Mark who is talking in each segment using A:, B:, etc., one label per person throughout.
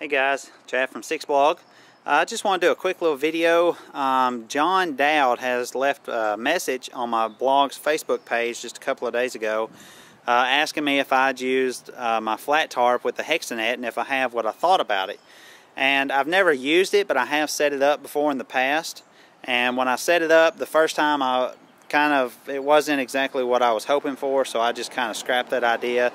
A: Hey guys, Chad from Six-Blog. I just want to do a quick little video. John Dowd has left a message on my blog's Facebook page just a couple of days ago asking me if I'd used my flat tarp with the Hexanet and if I have, what I thought about it. And I've never used it, but I have set it up before in the past. And when I set it up the first time, it wasn't exactly what I was hoping for, so I just kind of scrapped that idea.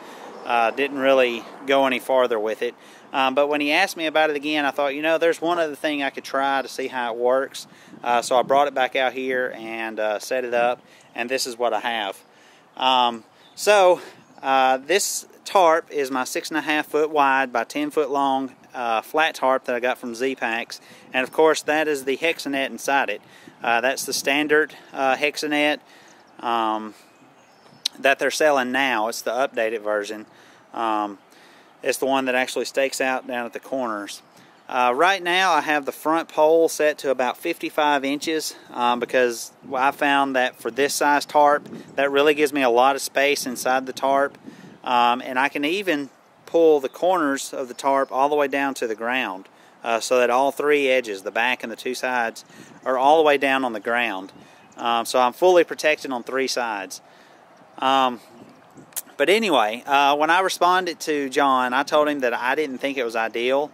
A: Didn't really go any farther with it. But when he asked me about it again, I thought, you know, there's one other thing I could try to see how it works. So I brought it back out here and set it up, and this is what I have. This tarp is my 6.5 foot wide by 10 foot long flat tarp that I got from ZPacks, and of course that is the Hexanet inside it. That's the standard Hexanet that they're selling now. It's the updated version. It's the one that actually stakes out down at the corners. Right now I have the front pole set to about 55 inches because I found that for this size tarp, that really gives me a lot of space inside the tarp. And I can even pull the corners of the tarp all the way down to the ground so that all three edges, the back and the two sides, are all the way down on the ground. So I'm fully protected on three sides. But anyway, when I responded to John, I told him that I didn't think it was ideal.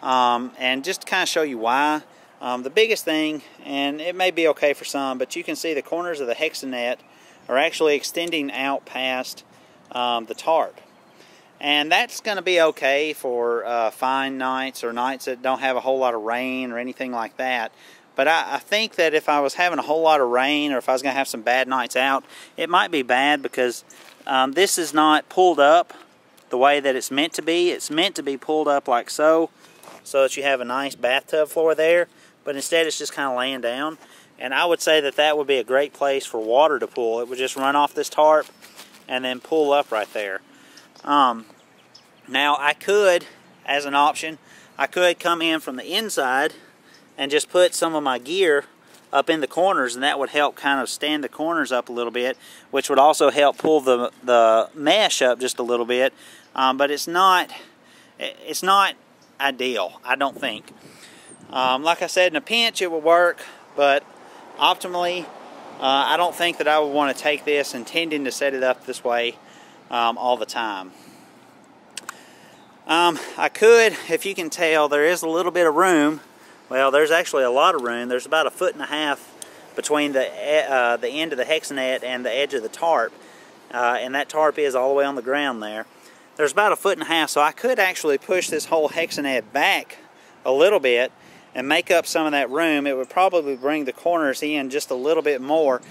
A: And just to kind of show you why, the biggest thing, and it may be okay for some, but you can see the corners of the Hexanet are actually extending out past the tarp. And that's going to be okay for fine nights or nights that don't have a whole lot of rain or anything like that. But I think that if I was having a whole lot of rain or if I was going to have some bad nights out, it might be bad because this is not pulled up the way that it's meant to be. It's meant to be pulled up like so that you have a nice bathtub floor there, but instead it's just kind of laying down. And I would say that that would be a great place for water to pool. It would just run off this tarp and then pull up right there. Now I could, as an option, I could come in from the inside and just put some of my gear up in the corners, and that would help kind of stand the corners up a little bit, which would also help pull the mesh up just a little bit. But it's not ideal, I don't think. Like I said, in a pinch it would work, but optimally I don't think that I would want to take this intending to set it up this way all the time. I could, if you can tell, there is a little bit of room. Well, there's actually a lot of room. There's about 1.5 feet between the end of the Hexanet and the edge of the tarp, and that tarp is all the way on the ground there. There's about 1.5 feet, so I could actually push this whole Hexanet back a little bit and make up some of that room. It would probably bring the corners in just a little bit more.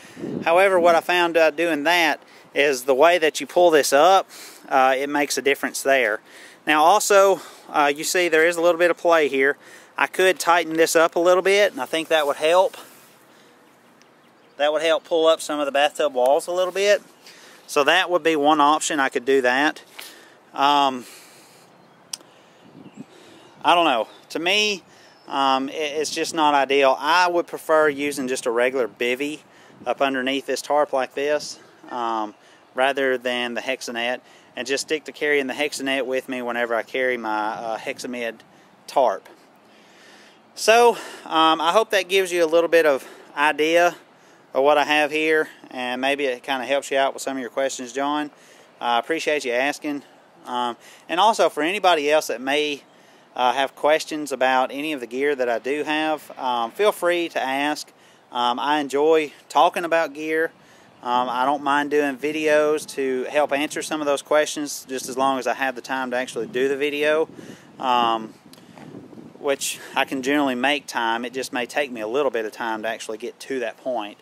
A: However, what I found out doing that is the way that you pull this up, it makes a difference there. Now also, you see there is a little bit of play here. I could tighten this up a little bit, and I think that would help. That would help pull up some of the bathtub walls a little bit. So that would be one option. I could do that. I don't know. To me, it's just not ideal. I would prefer using just a regular bivvy up underneath this tarp like this, rather than the Hexanet, and just stick to carrying the Hexanet with me whenever I carry my Hexamet tarp. So, I hope that gives you a little bit of idea of what I have here, and maybe it kind of helps you out with some of your questions, John. I appreciate you asking. And also, for anybody else that may have questions about any of the gear that I do have, feel free to ask. I enjoy talking about gear. I don't mind doing videos to help answer some of those questions, just as long as I have the time to actually do the video. Which I can generally make time. It just may take me a little bit of time to actually get to that point.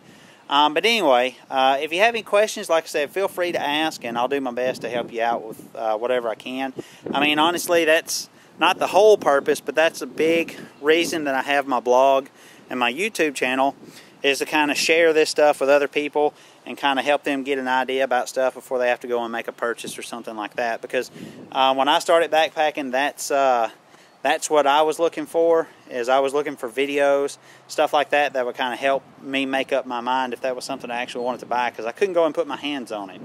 A: But anyway, if you have any questions, like I said, feel free to ask, and I'll do my best to help you out with whatever I can. I mean, honestly, that's not the whole purpose, but that's a big reason that I have my blog and my YouTube channel, is to kind of share this stuff with other people and kind of help them get an idea about stuff before they have to go and make a purchase or something like that. Because when I started backpacking, that's what I was looking for. I was looking for videos, stuff like that, that would kind of help me make up my mind if that was something I actually wanted to buy, because I couldn't go and put my hands on it.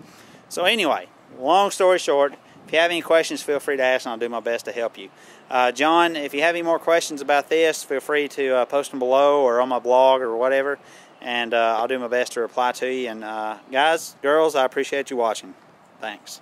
A: So anyway, long story short, If you have any questions, feel free to ask, and I'll do my best to help you. John, if you have any more questions about this, feel free to post them below or on my blog or whatever, and I'll do my best to reply to you. And guys, girls, I appreciate you watching. Thanks.